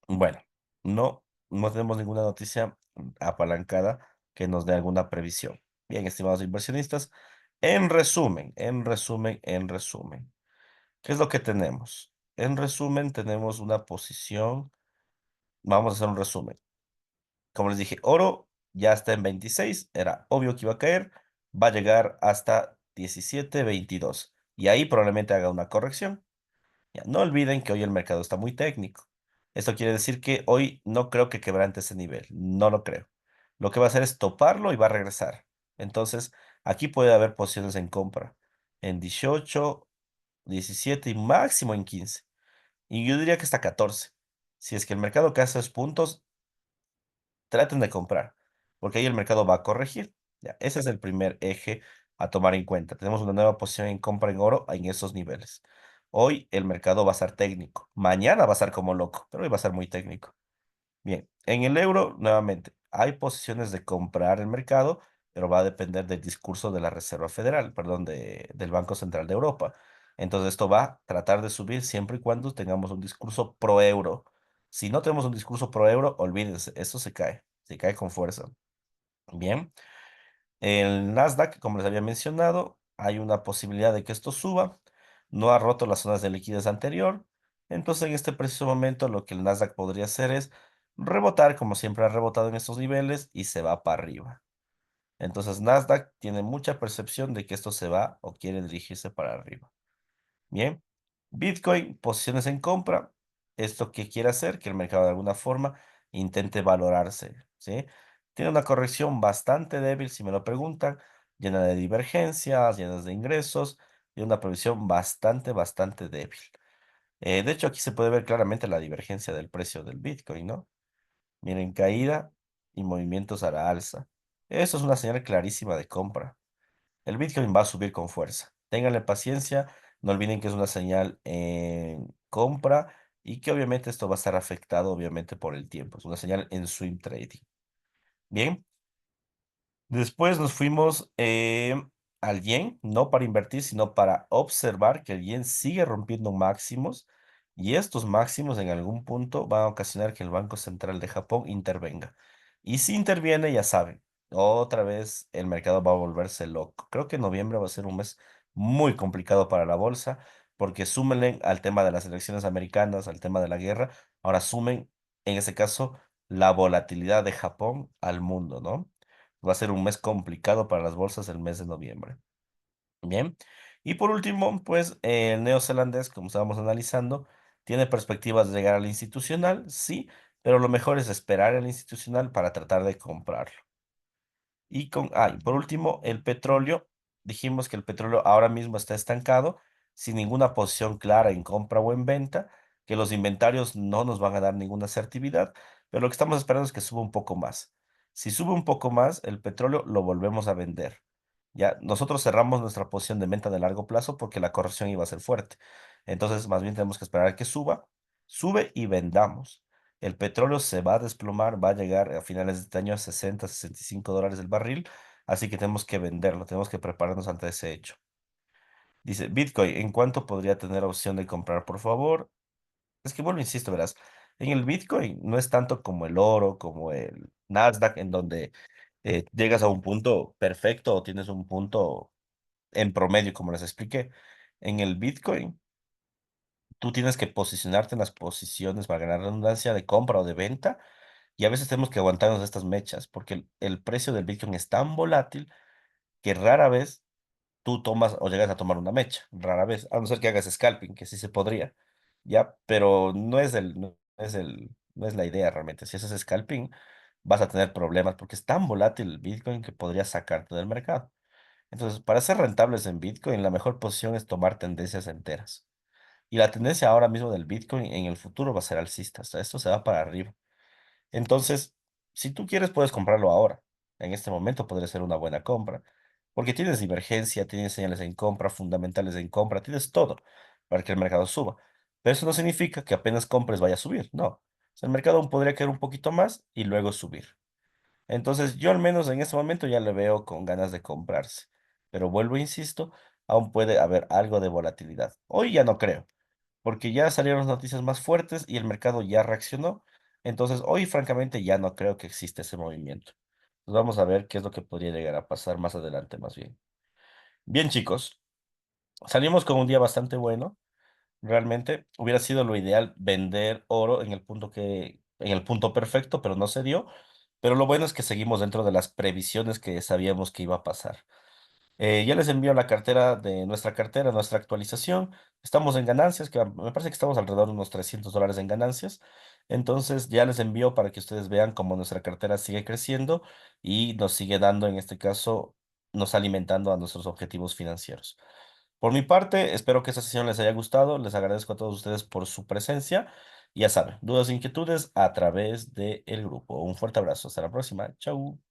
Bueno, no tenemos ninguna noticia apalancada que nos dé alguna previsión. Bien, estimados inversionistas, en resumen, ¿qué es lo que tenemos? En resumen, tenemos una posición, vamos a hacer un resumen. Como les dije, oro ya está en 26, era obvio que iba a caer, va a llegar hasta 17, 22, y ahí probablemente haga una corrección. Ya, no olviden que hoy el mercado está muy técnico. Esto quiere decir que hoy no creo que quebrante ese nivel, no lo creo. Lo que va a hacer es toparlo y va a regresar. Entonces, aquí puede haber posiciones en compra en 18, 17 y máximo en 15. Y yo diría que hasta 14. Si es que el mercado cae a esos puntos, traten de comprar, porque ahí el mercado va a corregir. Ya, ese es el primer eje a tomar en cuenta. Tenemos una nueva posición en compra en oro en esos niveles. Hoy el mercado va a estar técnico. Mañana va a estar como loco, pero hoy va a estar muy técnico. Bien, en el euro, nuevamente, hay posiciones de comprar el mercado, pero va a depender del discurso de la Reserva Federal, perdón, del Banco Central de Europa. Entonces, esto va a tratar de subir siempre y cuando tengamos un discurso pro euro. Si no tenemos un discurso pro euro, olvídense, esto se cae con fuerza. Bien, el Nasdaq, como les había mencionado, hay una posibilidad de que esto suba. No ha roto las zonas de liquidez anterior. Entonces, en este preciso momento, lo que el Nasdaq podría hacer es rebotar, como siempre ha rebotado en estos niveles, y se va para arriba. Entonces, Nasdaq tiene mucha percepción de que esto se va o quiere dirigirse para arriba. Bien, Bitcoin, posiciones en compra. ¿Esto qué quiere hacer? Que el mercado de alguna forma intente valorarse, ¿sí? Tiene una corrección bastante débil, si me lo preguntan, llena de divergencias, llenas de ingresos y una previsión bastante débil. De hecho, aquí se puede ver claramente la divergencia del precio del Bitcoin, ¿no? Miren, caída y movimientos a la alza. Eso es una señal clarísima de compra. El Bitcoin va a subir con fuerza. Ténganle paciencia. No olviden que es una señal en compra y que obviamente esto va a estar afectado obviamente por el tiempo. Es una señal en swing trading. Bien. Después nos fuimos al yen, no para invertir, sino para observar que el yen sigue rompiendo máximos y estos máximos en algún punto van a ocasionar que el Banco Central de Japón intervenga. Y si interviene, ya saben, otra vez el mercado va a volverse loco. Creo que noviembre va a ser un mes muy complicado para la bolsa porque súmenle al tema de las elecciones americanas, al tema de la guerra, ahora sumen, en ese caso, la volatilidad de Japón al mundo, ¿no? Va a ser un mes complicado para las bolsas el mes de noviembre. Bien. Y por último, pues el neozelandés, como estábamos analizando, tiene perspectivas de llegar al institucional, sí, pero lo mejor es esperar al institucional para tratar de comprarlo. Y por último, el petróleo. Dijimos que el petróleo ahora mismo está estancado, sin ninguna posición clara en compra o en venta, que los inventarios no nos van a dar ninguna asertividad, pero lo que estamos esperando es que suba un poco más. Si sube un poco más, el petróleo lo volvemos a vender. Ya, nosotros cerramos nuestra posición de venta de largo plazo porque la corrección iba a ser fuerte. Entonces, más bien tenemos que esperar a que suba, sube y vendamos. El petróleo se va a desplomar, va a llegar a finales de este año a 60, $65 el barril, así que tenemos que venderlo, tenemos que prepararnos ante ese hecho. Dice, Bitcoin, ¿en cuánto podría tener opción de comprar, por favor? Es que vuelvo, insisto, verás, en el Bitcoin no es tanto como el oro, como el Nasdaq, en donde llegas a un punto perfecto o tienes un punto en promedio, como les expliqué. En el Bitcoin, tú tienes que posicionarte en las posiciones, para ganar redundancia, de compra o de venta. Y a veces tenemos que aguantarnos estas mechas, porque el precio del Bitcoin es tan volátil que rara vez tú tomas o llegas a tomar una mecha, rara vez, a no ser que hagas scalping, que sí se podría, ya, pero no es la idea realmente. Si haces scalping, vas a tener problemas porque es tan volátil el Bitcoin que podría sacarte del mercado. Entonces, para ser rentables en Bitcoin, la mejor posición es tomar tendencias enteras. Y la tendencia ahora mismo del Bitcoin en el futuro va a ser alcista, o sea, esto se va para arriba. Entonces, si tú quieres, puedes comprarlo ahora. En este momento podría ser una buena compra, porque tienes divergencia, tienes señales en compra, fundamentales en compra, tienes todo para que el mercado suba. Pero eso no significa que apenas compres vaya a subir, no. O sea, el mercado aún podría caer un poquito más y luego subir. Entonces, yo al menos en este momento ya le veo con ganas de comprarse. Pero vuelvo, e insisto, aún puede haber algo de volatilidad. Hoy ya no creo, porque ya salieron las noticias más fuertes y el mercado ya reaccionó. Entonces, hoy francamente ya no creo que existe ese movimiento. Pues vamos a ver qué es lo que podría llegar a pasar más adelante, más bien. Bien, chicos, salimos con un día bastante bueno. Realmente hubiera sido lo ideal vender oro en el punto perfecto, pero no se dio. Pero lo bueno es que seguimos dentro de las previsiones que sabíamos que iba a pasar. Ya les envío la cartera de nuestra cartera, nuestra actualización. Estamos en ganancias, que me parece que estamos alrededor de unos $300 en ganancias. Entonces ya les envío para que ustedes vean cómo nuestra cartera sigue creciendo y nos sigue dando, en este caso, nos alimentando a nuestros objetivos financieros. Por mi parte, espero que esta sesión les haya gustado. Les agradezco a todos ustedes por su presencia. Y ya saben, dudas e inquietudes a través del grupo. Un fuerte abrazo. Hasta la próxima. Chau.